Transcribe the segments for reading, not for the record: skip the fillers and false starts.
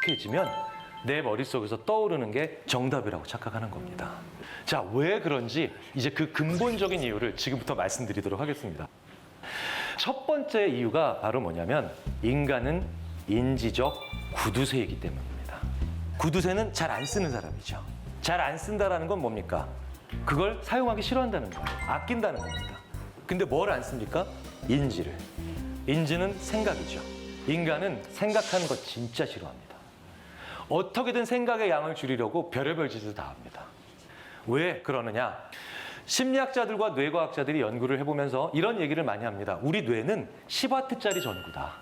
익숙해지면 내 머릿속에서 떠오르는 게 정답이라고 착각하는 겁니다. 자, 왜 그런지 이제 그 근본적인 이유를 지금부터 말씀드리도록 하겠습니다. 첫 번째 이유가 바로 뭐냐면 인간은 인지적 구두쇠이기 때문입니다. 구두쇠는 잘 안 쓰는 사람이죠. 잘 안 쓴다라는 건 뭡니까? 그걸 사용하기 싫어한다는 거예요. 아낀다는 겁니다. 근데 뭘 안 씁니까? 인지를. 인지는 생각이죠. 인간은 생각하는 거 진짜 싫어합니다. 어떻게든 생각의 양을 줄이려고 별의별 짓을 다 합니다. 왜 그러느냐? 심리학자들과 뇌과학자들이 연구를 해보면서 이런 얘기를 많이 합니다. 우리 뇌는 10W짜리 전구다.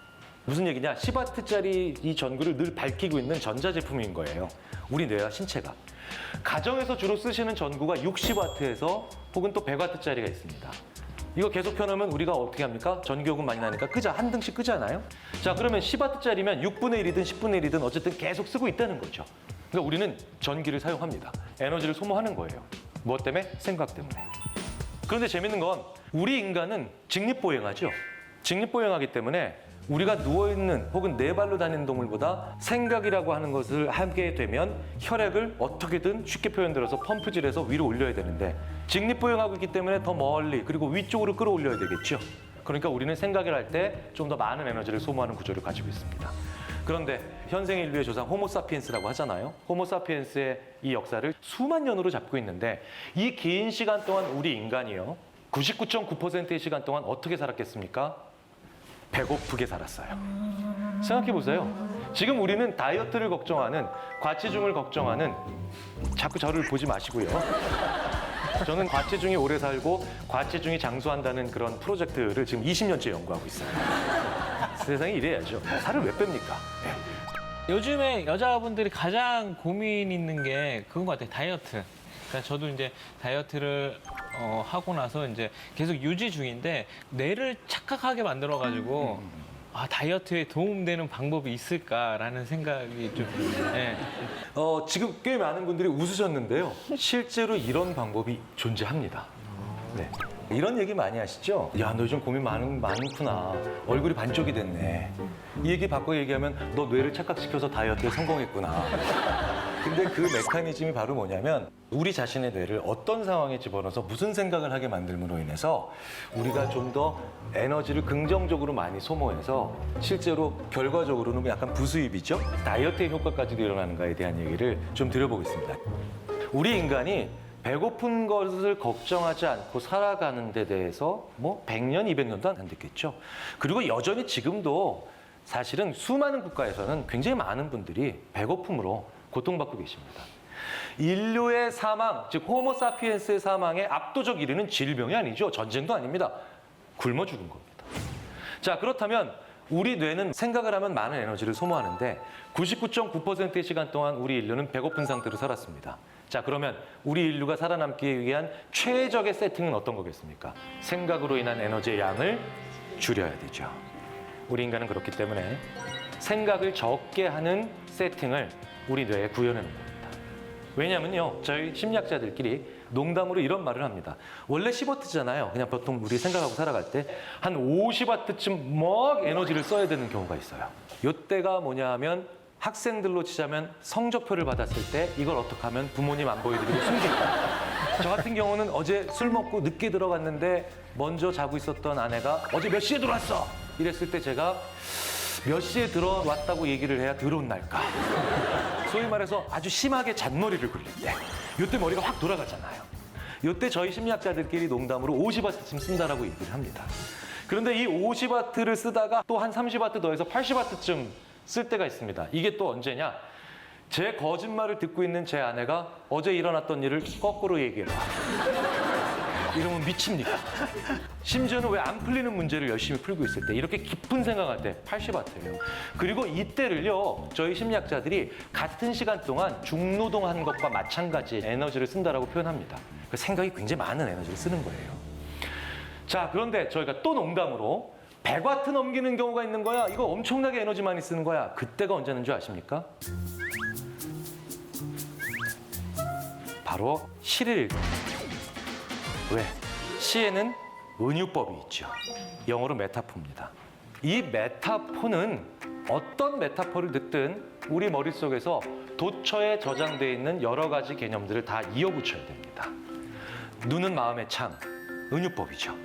무슨 얘기냐? 10W짜리 이 전구를 늘 밝히고 있는 전자제품인 거예요. 우리 뇌와 신체가. 가정에서 주로 쓰시는 전구가 60W에서 혹은 또 100W짜리가 있습니다. 이거 계속 켜놓으면 우리가 어떻게 합니까? 전기요금 많이 나니까 끄자. 한 등씩 끄잖아요? 자, 그러면 10W짜리면 6분의 1이든 10분의 1이든 어쨌든 계속 쓰고 있다는 거죠. 그러니까 우리는 전기를 사용합니다. 에너지를 소모하는 거예요. 무엇 때문에? 생각 때문에. 그런데 재밌는 건 우리 인간은 직립보행하죠. 직립보행하기 때문에 우리가 누워있는 혹은 네 발로 다니는 동물보다 생각이라고 하는 것을 하게 되면 혈액을 어떻게든 쉽게 표현들어서 펌프질해서 위로 올려야 되는데 직립보행하고 있기 때문에 더 멀리 그리고 위쪽으로 끌어올려야 되겠죠. 그러니까 우리는 생각을 할 때 좀 더 많은 에너지를 소모하는 구조를 가지고 있습니다. 그런데 현생 인류의 조상 호모사피엔스라고 하잖아요. 호모사피엔스의 이 역사를 수만 년으로 잡고 있는데 이 긴 시간 동안 우리 인간이요. 99.9%의 시간 동안 어떻게 살았겠습니까? 배고프게 살았어요. 생각해 보세요. 지금 우리는 다이어트를 걱정하는, 과체중을 걱정하는, 자꾸 저를 보지 마시고요. 저는 과체중이 오래 살고 과체중이 장수한다는 그런 프로젝트를 지금 20년째 연구하고 있어요. 세상이 이래야죠. 살을 왜 뺍니까? 네. 요즘에 여자분들이 가장 고민 있는 게 그건 것 같아요. 다이어트. 그러니까 저도 이제 다이어트를 하고 나서 이제 계속 유지 중인데 뇌를 착각하게 만들어가지고 아, 다이어트에 도움되는 방법이 있을까라는 생각이 좀. 네. 지금 꽤 많은 분들이 웃으셨는데요. 실제로 이런 방법이 존재합니다. 네. 이런 얘기 많이 하시죠? 야, 너 요즘 고민 많구나. 얼굴이 반쪽이 됐네. 이 얘기 바꿔 얘기하면 너 뇌를 착각시켜서 다이어트에 성공했구나. 근데 그 메커니즘이 바로 뭐냐면 우리 자신의 뇌를 어떤 상황에 집어넣어서 무슨 생각을 하게 만들므로 인해서 우리가 좀 더 에너지를 긍정적으로 많이 소모해서 실제로 결과적으로는 약간 부수입이죠. 다이어트의 효과까지도 일어나는가에 대한 얘기를 좀 드려보겠습니다. 우리 인간이 배고픈 것을 걱정하지 않고 살아가는 데 대해서 뭐 100년, 200년도 안 됐겠죠. 그리고 여전히 지금도 사실은 수많은 국가에서는 굉장히 많은 분들이 배고픔으로 고통받고 계십니다. 인류의 사망, 즉 호모사피엔스의 사망의 압도적 1위는 질병이 아니죠. 전쟁도 아닙니다. 굶어 죽은 겁니다. 자, 그렇다면 우리 뇌는 생각을 하면 많은 에너지를 소모하는데 99.9%의 시간 동안 우리 인류는 배고픈 상태로 살았습니다. 자, 그러면 우리 인류가 살아남기 위한 최적의 세팅은 어떤 거겠습니까? 생각으로 인한 에너지의 양을 줄여야 되죠. 우리 인간은 그렇기 때문에 생각을 적게 하는 세팅을 우리 뇌에 구현해 놓은 겁니다. 왜냐면요, 저희 심리학자들끼리 농담으로 이런 말을 합니다. 원래 10W잖아요. 그냥 보통 우리 생각하고 살아갈 때 한 50W쯤 막 에너지를 써야 되는 경우가 있어요. 이때가 뭐냐 하면 학생들로 치자면 성적표를 받았을 때 이걸 어떻게 하면 부모님 안 보여드리고 숨길까. 저 같은 경우는 어제 술 먹고 늦게 들어갔는데 먼저 자고 있었던 아내가 어제 몇 시에 들어왔어? 이랬을 때 제가 몇 시에 들어왔다고 얘기를 해야 더러운 날까. 소위 말해서 아주 심하게 잔머리를 굴릴 때. 이때 머리가 확 돌아가잖아요. 이때 저희 심리학자들끼리 농담으로 50W쯤 쓴다라고 얘기를 합니다. 그런데 이 50W를 쓰다가 또 한 30W 더해서 80W쯤 쓸 때가 있습니다. 이게 또 언제냐? 제 거짓말을 듣고 있는 제 아내가 어제 일어났던 일을 거꾸로 얘기해라. 이러면 미칩니까? 심지어는 왜 안 풀리는 문제를 열심히 풀고 있을 때 이렇게 깊은 생각할 때 80W예요. 그리고 이때를요, 저희 심리학자들이 같은 시간 동안 중노동한 것과 마찬가지 에너지를 쓴다라고 표현합니다. 그 생각이 굉장히 많은 에너지를 쓰는 거예요. 자, 그런데 저희가 또 농담으로 100W 넘기는 경우가 있는 거야. 이거 엄청나게 에너지 많이 쓰는 거야. 그때가 언제는 줄 아십니까? 바로 시를 읽는 거예요. 왜? 시에는 은유법이 있죠. 영어로 메타포입니다. 이 메타포는 어떤 메타포를 듣든 우리 머릿속에서 도처에 저장되어 있는 여러 가지 개념들을 다 이어붙여야 됩니다. 눈은 마음의 창, 은유법이죠.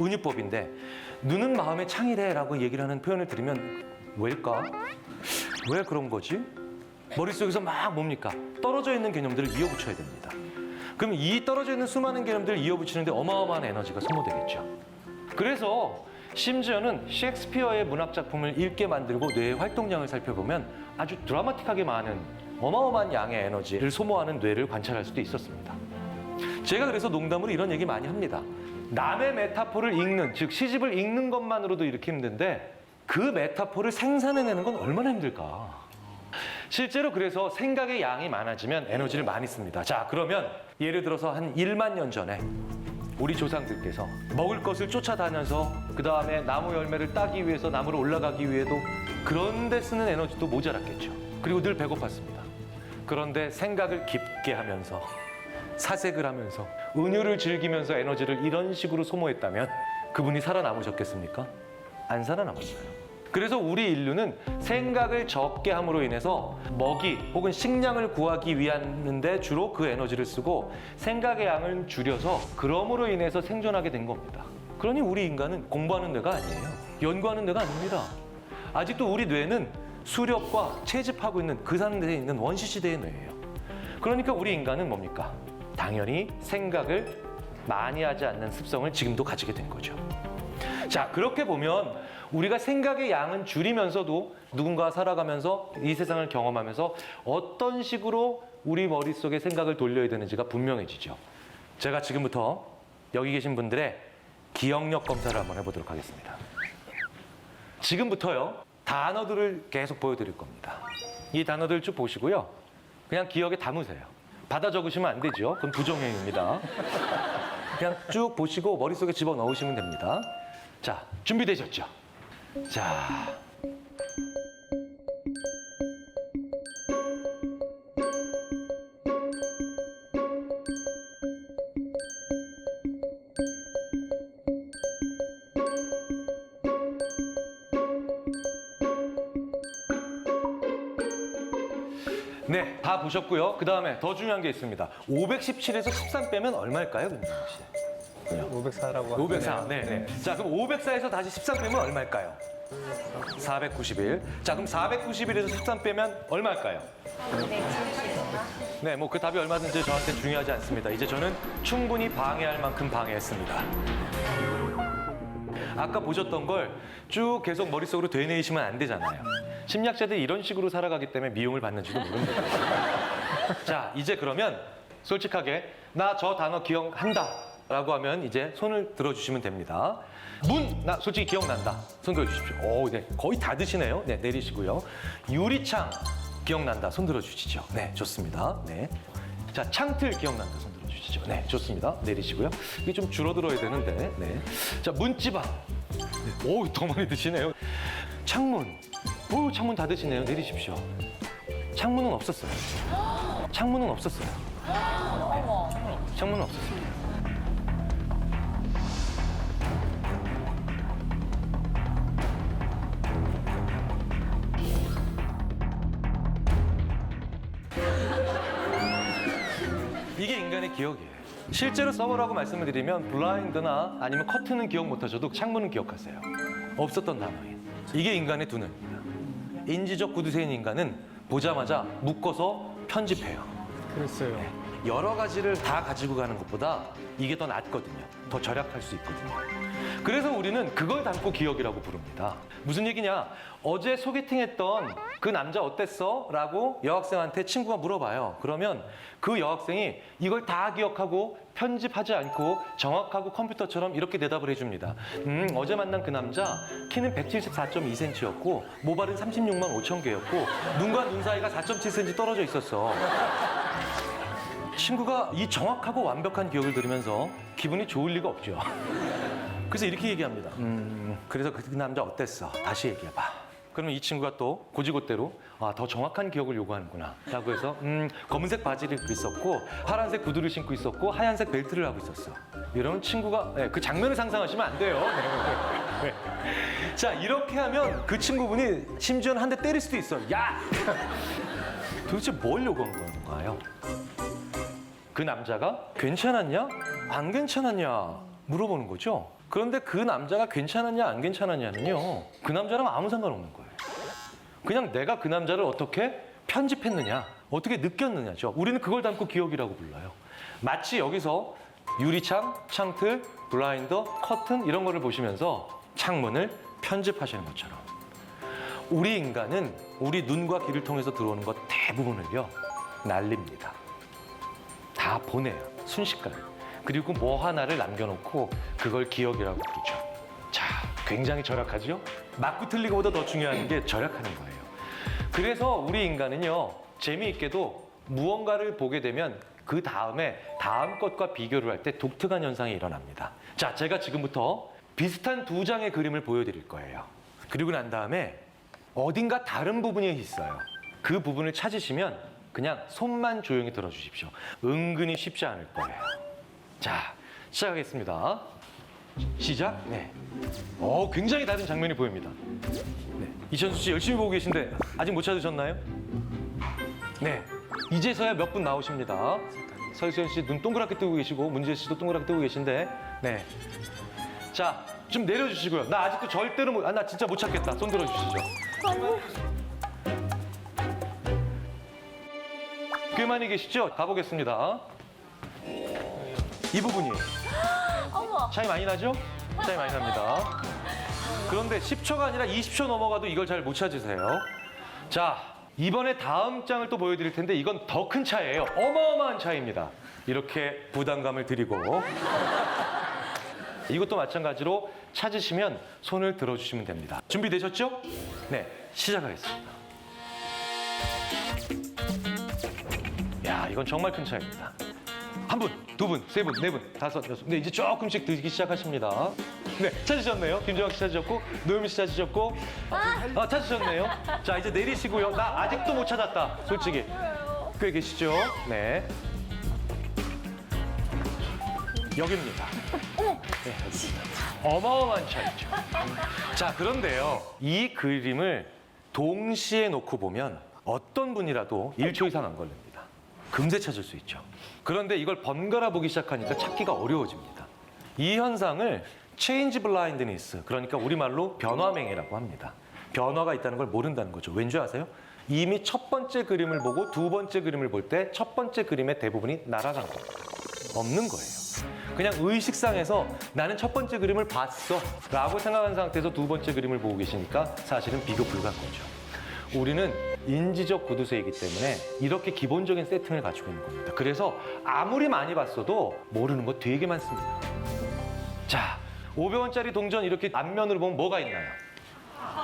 은유법인데 눈은 마음의 창이래라고 얘기를 하는 표현을 들으면 왜일까? 왜 그런 거지? 머릿속에서 막 뭡니까? 떨어져 있는 개념들을 이어붙여야 됩니다. 그럼 이 떨어져 있는 수많은 개념들을 이어붙이는데 어마어마한 에너지가 소모되겠죠. 그래서 심지어는 셰익스피어의 문학 작품을 읽게 만들고 뇌의 활동량을 살펴보면 아주 드라마틱하게 많은 어마어마한 양의 에너지를 소모하는 뇌를 관찰할 수도 있었습니다. 제가 그래서 농담으로 이런 얘기 많이 합니다. 남의 메타포를 읽는, 즉 시집을 읽는 것만으로도 이렇게 힘든데 그 메타포를 생산해내는 건 얼마나 힘들까. 실제로 그래서 생각의 양이 많아지면 에너지를 많이 씁니다. 자, 그러면 예를 들어서 한 1만 년 전에 우리 조상들께서 먹을 것을 쫓아다녀서 그 다음에 나무 열매를 따기 위해서 나무로 올라가기 위해도 그런 데 쓰는 에너지도 모자랐겠죠. 그리고 늘 배고팠습니다. 그런데 생각을 깊게 하면서 사색을 하면서 은유를 즐기면서 에너지를 이런 식으로 소모했다면 그분이 살아남으셨겠습니까? 안 살아남았어요. 그래서 우리 인류는 생각을 적게 함으로 인해서 먹이 혹은 식량을 구하기 위한데 주로 그 에너지를 쓰고 생각의 양을 줄여서 그럼으로 인해서 생존하게 된 겁니다. 그러니 우리 인간은 공부하는 뇌가 아니에요. 연구하는 뇌가 아닙니다. 아직도 우리 뇌는 수렵과 채집하고 있는 그 상태에 있는 원시시대의 뇌예요. 그러니까 우리 인간은 뭡니까? 당연히 생각을 많이 하지 않는 습성을 지금도 가지게 된 거죠. 자, 그렇게 보면 우리가 생각의 양은 줄이면서도 누군가와 살아가면서 이 세상을 경험하면서 어떤 식으로 우리 머릿속에 생각을 돌려야 되는지가 분명해지죠. 제가 지금부터 여기 계신 분들의 기억력 검사를 한번 해보도록 하겠습니다. 지금부터요, 단어들을 계속 보여드릴 겁니다. 이 단어들 쭉 보시고요. 그냥 기억에 담으세요. 받아 적으시면 안 되죠. 그건 부정행위입니다. 그냥 쭉 보시고 머릿속에 집어넣으시면 됩니다. 자, 준비되셨죠? 자. 네, 다 보셨고요. 그 다음에 더 중요한 게 있습니다. 517에서 13 빼면 얼마일까요, 김진영 씨? 504라고 504. 네. 자, 그럼 504에서 다시 13 빼면 얼마일까요? 491. 자, 그럼 491에서 13 빼면 얼마일까요? 네, 뭐 그 답이 얼마든지 저한테 중요하지 않습니다. 이제 저는 충분히 방해할 만큼 방해했습니다. 아까 보셨던 걸 쭉 계속 머릿속으로 되뇌이시면 안 되잖아요. 심리학자들이 이런 식으로 살아가기 때문에 미움을 받는지도 모릅니다. 자, 이제 그러면 솔직하게 나 저 단어 기억한다 라고 하면 이제 손을 들어주시면 됩니다. 문, 나 솔직히 기억난다. 손 들어주십시오. 오, 네, 거의 다 드시네요. 네, 내리시고요. 유리창 기억난다. 손 들어주시죠. 네, 좋습니다. 네. 자, 창틀 기억난다. 손 들어주시죠. 네, 좋습니다. 내리시고요. 이게 좀 줄어들어야 되는데. 네. 자, 문지방. 네. 오, 더 많이 드시네요. 창문. 오, 창문 다 드시네요. 내리십시오. 창문은 없었어요. 창문은 없었어요. 네. 창문은 없었어요. 이게 인간의 기억이에요. 실제로 써보라고 말씀을 드리면 블라인드나 아니면 커튼은 기억 못하셔도 창문은 기억하세요. 없었던 단어예요. 이게 인간의 두뇌입니다. 인지적 구두쇠인 인간은 보자마자 묶어서 편집해요. 그랬어요. 여러 가지를 다 가지고 가는 것보다 이게 더 낫거든요. 더 절약할 수 있거든요. 그래서 우리는 그걸 담고 기억이라고 부릅니다. 무슨 얘기냐? 어제 소개팅했던 그 남자 어땠어? 라고 여학생한테 친구가 물어봐요. 그러면 그 여학생이 이걸 다 기억하고 편집하지 않고 정확하고 컴퓨터처럼 이렇게 대답을 해줍니다. 어제 만난 그 남자 키는 174.2cm였고 모발은 36만 5천 개였고 눈과 눈 사이가 4.7cm 떨어져 있었어. 친구가 이 정확하고 완벽한 기억을 들으면서 기분이 좋을 리가 없죠. 그래서 이렇게 얘기합니다. 그래서 그 남자 어땠어? 다시 얘기해봐. 그러면 이 친구가 또 고지고대로 더 정확한 기억을 요구하는구나 라고 해서 검은색 바지를 입고 있었고 파란색 구두를 신고 있었고 하얀색 벨트를 하고 있었어. 이러면 친구가 그 장면을 상상하시면 안 돼요. 네. 자, 이렇게 하면 그 친구분이 심지어는 한 대 때릴 수도 있어요. 야! 도대체 뭘 요구하는 건가요? 그 남자가 괜찮았냐? 안 괜찮았냐? 물어보는 거죠. 그런데 그 남자가 괜찮았냐, 안 괜찮았냐는요. 그 남자랑 아무 상관없는 거예요. 그냥 내가 그 남자를 어떻게 편집했느냐, 어떻게 느꼈느냐죠. 우리는 그걸 담고 기억이라고 불러요. 마치 여기서 유리창, 창틀, 블라인더, 커튼 이런 거를 보시면서 창문을 편집하시는 것처럼 우리 인간은 우리 눈과 귀를 통해서 들어오는 것 대부분을요 날립니다. 다 보내요. 순식간에. 그리고 뭐 하나를 남겨놓고 그걸 기억이라고 부르죠. 자, 굉장히 절약하죠? 맞고 틀리고보다 더 중요한 게 절약하는 거예요. 그래서 우리 인간은요 재미있게도 무언가를 보게 되면 그 다음에 다음 것과 비교를 할 때 독특한 현상이 일어납니다. 자, 제가 지금부터 비슷한 두 장의 그림을 보여드릴 거예요. 그리고 난 다음에 어딘가 다른 부분이 있어요. 그 부분을 찾으시면 그냥 손만 조용히 들어주십시오. 은근히 쉽지 않을 거예요. 자, 시작하겠습니다. 시작. 네. 굉장히 다른 장면이 보입니다. 네. 이천수 씨 열심히 보고 계신데 아직 못 찾으셨나요? 네. 이제서야 몇 분 나오십니다. 서유선 씨 눈 동그랗게 뜨고 계시고 문재 씨도 동그랗게 뜨고 계신데, 네. 자, 좀 내려주시고요. 나 아직도 절대로 못, 나 진짜 못 찾겠다. 손 들어주시죠. 꽤 많이 계시죠? 가보겠습니다. 이 부분이에요. 차이 많이 나죠? 차이 많이 납니다. 그런데 10초가 아니라 20초 넘어가도 이걸 잘 못 찾으세요. 자, 이번에 다음 장을 또 보여드릴 텐데 이건 더 큰 차이예요. 어마어마한 차이입니다. 이렇게 부담감을 드리고 이것도 마찬가지로 찾으시면 손을 들어주시면 됩니다. 준비되셨죠? 네, 시작하겠습니다. 야, 이건 정말 큰 차이입니다. 한 분, 두 분, 세 분, 네 분, 다섯, 여섯. 네, 이제 조금씩 들기 시작하십니다. 네, 찾으셨네요. 김정학 씨 찾으셨고, 노유미 씨 찾으셨고. 찾으셨네요. 자, 이제 내리시고요. 나 아직도 못 찾았다. 솔직히. 꽤 계시죠? 네. 여기입니다. 네, 여기입니다. 어마어마한 차이죠. 자, 그런데요. 이 그림을 동시에 놓고 보면 어떤 분이라도 1초 이상 안 걸립니다. 금세 찾을 수 있죠. 그런데 이걸 번갈아 보기 시작하니까 찾기가 어려워집니다. 이 현상을 체인지 블라인드니스, 그러니까 우리말로 변화맹이라고 합니다. 변화가 있다는 걸 모른다는 거죠. 왠지 아세요? 이미 첫 번째 그림을 보고 두 번째 그림을 볼 때 첫 번째 그림의 대부분이 날아간 겁니다. 없는 거예요. 그냥 의식상에서 나는 첫 번째 그림을 봤어 라고 생각한 상태에서 두 번째 그림을 보고 계시니까 사실은 비교 불가한 거죠. 우리는 인지적 구두쇠이기 때문에 이렇게 기본적인 세팅을 가지고 있는 겁니다. 그래서 아무리 많이 봤어도 모르는 거 되게 많습니다. 자, 500원짜리 동전 이렇게 앞면으로 보면 뭐가 있나요?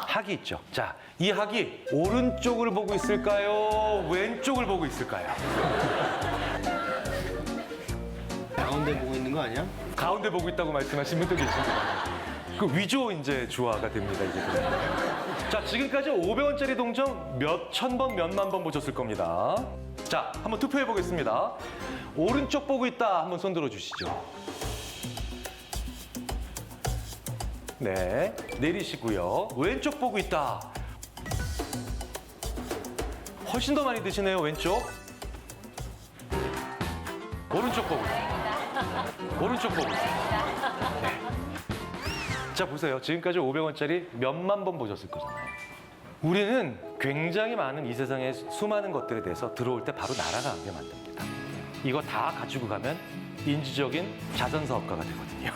학이 있죠. 자, 이 학이 오른쪽을 보고 있을까요? 왼쪽을 보고 있을까요? 가운데 보고 있는 거 아니야? 가운데 보고 있다고 말씀하신 분도 계십니다. 그 위조 이제 주화가 됩니다, 이제. 자, 지금까지 500원짜리 동전 몇 천 번, 몇만 번 보셨을 겁니다. 자, 한번 투표해 보겠습니다. 오른쪽 보고 있다. 한번 손 들어 주시죠. 네, 내리시고요. 왼쪽 보고 있다. 훨씬 더 많이 드시네요, 왼쪽. 오른쪽 보고 있다. 오른쪽 보고 있다. 네. 자, 보세요. 지금까지 500원짜리 몇만 번 보셨을 거잖아요. 우리는 굉장히 많은 이 세상의 수많은 것들에 대해서 들어올 때 바로 날아가게 만듭니다. 이거 다 가지고 가면 인지적인 자선사업가가 되거든요.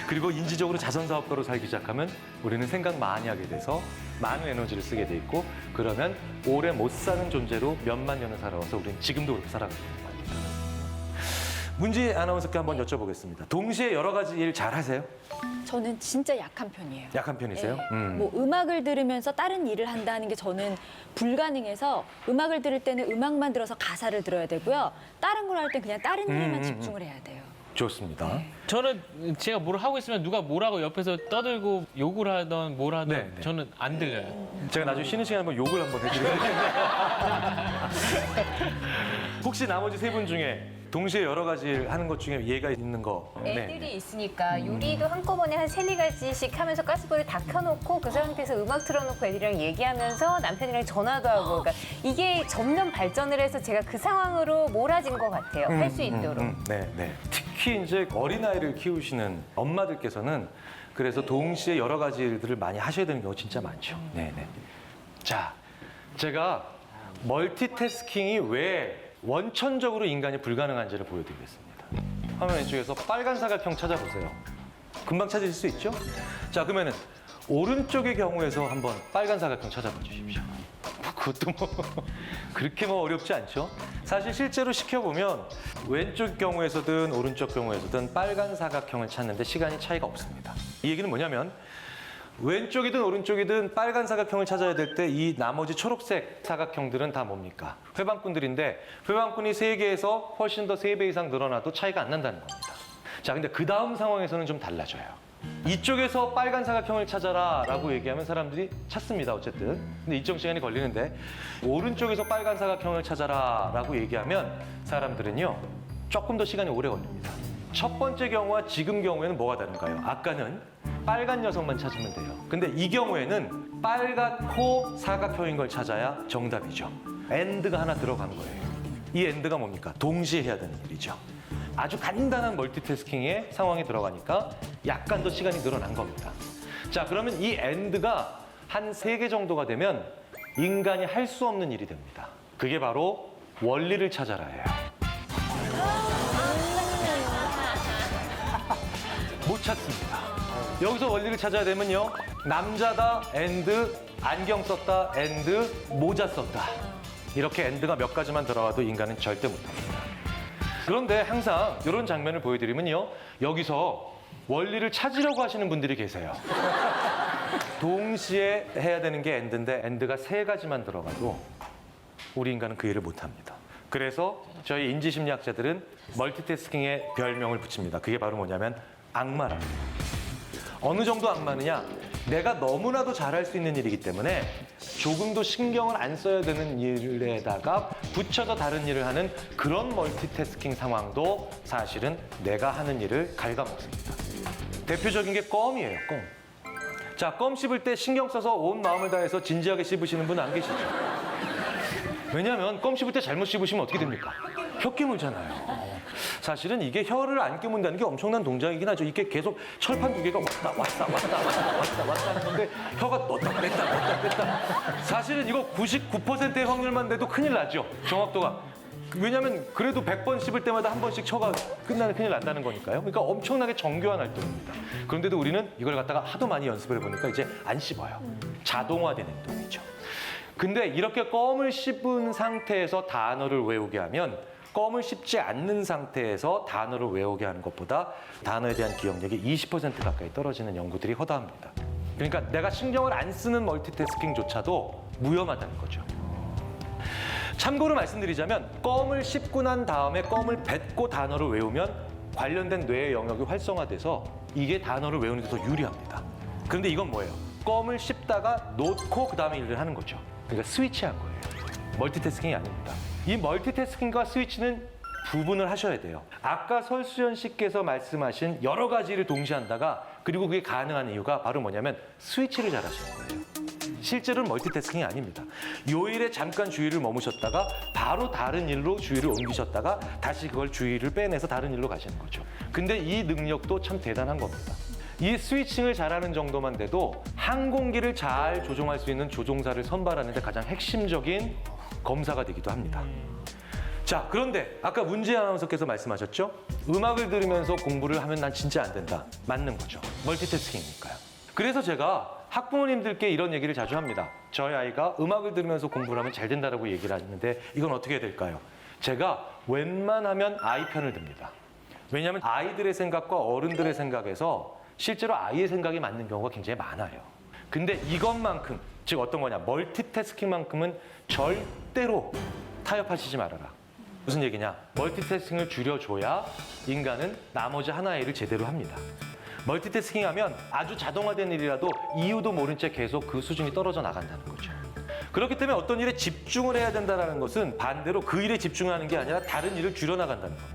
그리고 인지적으로 자선사업가로 살기 시작하면 우리는 생각 많이 하게 돼서 많은 에너지를 쓰게 돼 있고, 그러면 오래 못 사는 존재로 몇만 년을 살아와서 우리는 지금도 그렇게 살아가고 있는 겁니다. 문지 아나운서께 한번 여쭤보겠습니다. 동시에 여러 가지 일 잘 하세요? 저는 진짜 약한 편이에요. 약한 편이세요? 네. 뭐 음악을 들으면서 다른 일을 한다는 게 저는 불가능해서 음악을 들을 때는 음악만 들어서 가사를 들어야 되고요. 다른 걸 할 때 그냥 다른 일에만 집중을 해야 돼요. 좋습니다. 저는 제가 뭘 하고 있으면 누가 뭐라고 옆에서 떠들고 욕을 하던 뭘 하던 네, 네. 저는 안 들려요. 제가 나중에 쉬는 시간에 한번 욕을 한번 해드리겠습니다. 혹시 나머지 세 분 중에 동시에 여러 가지 일 하는 것 중에 예가 있는 거. 애들이 있으니까 요리도 한꺼번에 한 3-4가지씩 하면서 가스불을 다 켜놓고 그 상태에서 음악 틀어놓고 애들이랑 얘기하면서 남편이랑 전화도 하고 그러니까 이게 점점 발전을 해서 제가 그 상황으로 몰아진 것 같아요. 할 수 있도록. 네, 네. 특히 이제 어린아이를 키우시는 엄마들께서는 그래서 동시에 여러 가지 일들을 많이 하셔야 되는 경우가 진짜 많죠. 네, 네. 자, 제가 멀티태스킹이 왜 원천적으로 인간이 불가능한지를 보여드리겠습니다. 화면 왼쪽에서 빨간 사각형 찾아보세요. 금방 찾으실 수 있죠? 자, 그러면은 오른쪽의 경우에서 한번 빨간 사각형 찾아봐 주십시오. 그것도 뭐 그렇게 뭐 어렵지 않죠? 사실 실제로 시켜보면 왼쪽 경우에서든 오른쪽 경우에서든 빨간 사각형을 찾는데 시간이 차이가 없습니다. 이 얘기는 뭐냐면 왼쪽이든 오른쪽이든 빨간 사각형을 찾아야 될 때 이 나머지 초록색 사각형들은 다 뭡니까? 회방꾼들인데 회방꾼이 3개에서 훨씬 더 3배 이상 늘어나도 차이가 안 난다는 겁니다. 자, 근데 그 다음 상황에서는 좀 달라져요. 이쪽에서 빨간 사각형을 찾아라 라고 얘기하면 사람들이 찾습니다, 어쨌든. 근데 일정 시간이 걸리는데 오른쪽에서 빨간 사각형을 찾아라 라고 얘기하면 사람들은요 조금 더 시간이 오래 걸립니다. 첫 번째 경우와 지금 경우에는 뭐가 다른가요? 아까는 빨간 녀석만 찾으면 돼요. 근데 이 경우에는 빨갛고 사각형인 걸 찾아야 정답이죠. 엔드가 하나 들어간 거예요. 이 엔드가 뭡니까? 동시에 해야 되는 일이죠. 아주 간단한 멀티태스킹의 상황이 들어가니까 약간 더 시간이 늘어난 겁니다. 자, 그러면 이 엔드가 한 3개 정도가 되면 인간이 할 수 없는 일이 됩니다. 그게 바로 원리를 찾아라예요. 못 찾습니다. 여기서 원리를 찾아야 되면요. 남자다, 엔드, 안경 썼다, 엔드, 모자 썼다. 이렇게 엔드가 몇 가지만 들어와도 인간은 절대 못합니다. 그런데 항상 이런 장면을 보여드리면요. 여기서 원리를 찾으려고 하시는 분들이 계세요. 동시에 해야 되는 게 엔드인데 엔드가 3가지만 들어가도 우리 인간은 그 일을 못합니다. 그래서 저희 인지심리학자들은 멀티태스킹의 별명을 붙입니다. 그게 바로 뭐냐면 악마랍니다. 어느 정도 악마느냐? 내가 너무나도 잘할 수 있는 일이기 때문에 조금도 신경을 안 써야 되는 일에다가 붙여서 다른 일을 하는 그런 멀티태스킹 상황도 사실은 내가 하는 일을 갉아먹습니다. 대표적인 게 껌이에요, 껌. 자, 껌 씹을 때 신경 써서 온 마음을 다해서 진지하게 씹으시는 분 안 계시죠? 왜냐하면 껌 씹을 때 잘못 씹으시면 어떻게 됩니까? 혀 깨물잖아요. 사실은 이게 혀를 안 깨문다는 게 엄청난 동작이긴 하죠. 이게 계속 철판 2개가 왔다 하는 건데 혀가 넣었다 뺐다. 사실은 이거 99%의 확률만 돼도 큰일 나죠. 정확도가. 왜냐하면 그래도 100번 씹을 때마다 한 번씩 혀가 끝나는 큰일 난다는 거니까요. 그러니까 엄청나게 정교한 활동입니다. 그런데도 우리는 이걸 갖다가 하도 많이 연습을 해보니까 이제 안 씹어요. 자동화된 행동이죠. 근데 이렇게 껌을 씹은 상태에서 단어를 외우게 하면 껌을 씹지 않는 상태에서 단어를 외우게 하는 것보다 단어에 대한 기억력이 20% 가까이 떨어지는 연구들이 허다합니다. 그러니까 내가 신경을 안 쓰는 멀티태스킹조차도 무혐하다는 거죠. 참고로 말씀드리자면 껌을 씹고 난 다음에 껌을 뱉고 단어를 외우면 관련된 뇌의 영역이 활성화돼서 이게 단어를 외우는 데 더 유리합니다. 그런데 이건 뭐예요? 껌을 씹다가 놓고 그 다음에 일을 하는 거죠. 그러니까 스위치한 거예요. 멀티태스킹이 아닙니다. 이 멀티태스킹과 스위치는 구분을 하셔야 돼요. 아까 설수연 씨께서 말씀하신 여러 가지를 동시에 한다가 그리고 그게 가능한 이유가 바로 뭐냐면 스위치를 잘 하시는 거예요. 실제로는 멀티태스킹이 아닙니다. 요 일에 잠깐 주의를 머무셨다가 바로 다른 일로 주의를 옮기셨다가 다시 그걸 주의를 빼내서 다른 일로 가시는 거죠. 근데 이 능력도 참 대단한 겁니다. 이 스위칭을 잘하는 정도만 돼도 항공기를 잘 조종할 수 있는 조종사를 선발하는 데 가장 핵심적인 검사가 되기도 합니다. 자, 그런데 아까 문재 아나운서께서 말씀하셨죠? 음악을 들으면서 공부를 하면 난 진짜 안 된다. 맞는 거죠. 멀티태스킹이니까요. 그래서 제가 학부모님들께 이런 얘기를 자주 합니다. 저희 아이가 음악을 들으면서 공부를 하면 잘 된다라고 얘기를 하는데 이건 어떻게 해야 될까요? 제가 웬만하면 아이 편을 듭니다. 왜냐하면 아이들의 생각과 어른들의 생각에서 실제로 아이의 생각이 맞는 경우가 굉장히 많아요. 근데 이것만큼, 즉 어떤 거냐, 멀티태스킹만큼은 절대로 타협하시지 말아라. 무슨 얘기냐? 멀티태스킹을 줄여줘야 인간은 나머지 하나의 일을 제대로 합니다. 멀티태스킹 하면 아주 자동화된 일이라도 이유도 모른 채 계속 그 수준이 떨어져 나간다는 거죠. 그렇기 때문에 어떤 일에 집중을 해야 된다는 것은 반대로 그 일에 집중하는 게 아니라 다른 일을 줄여나간다는 겁니다.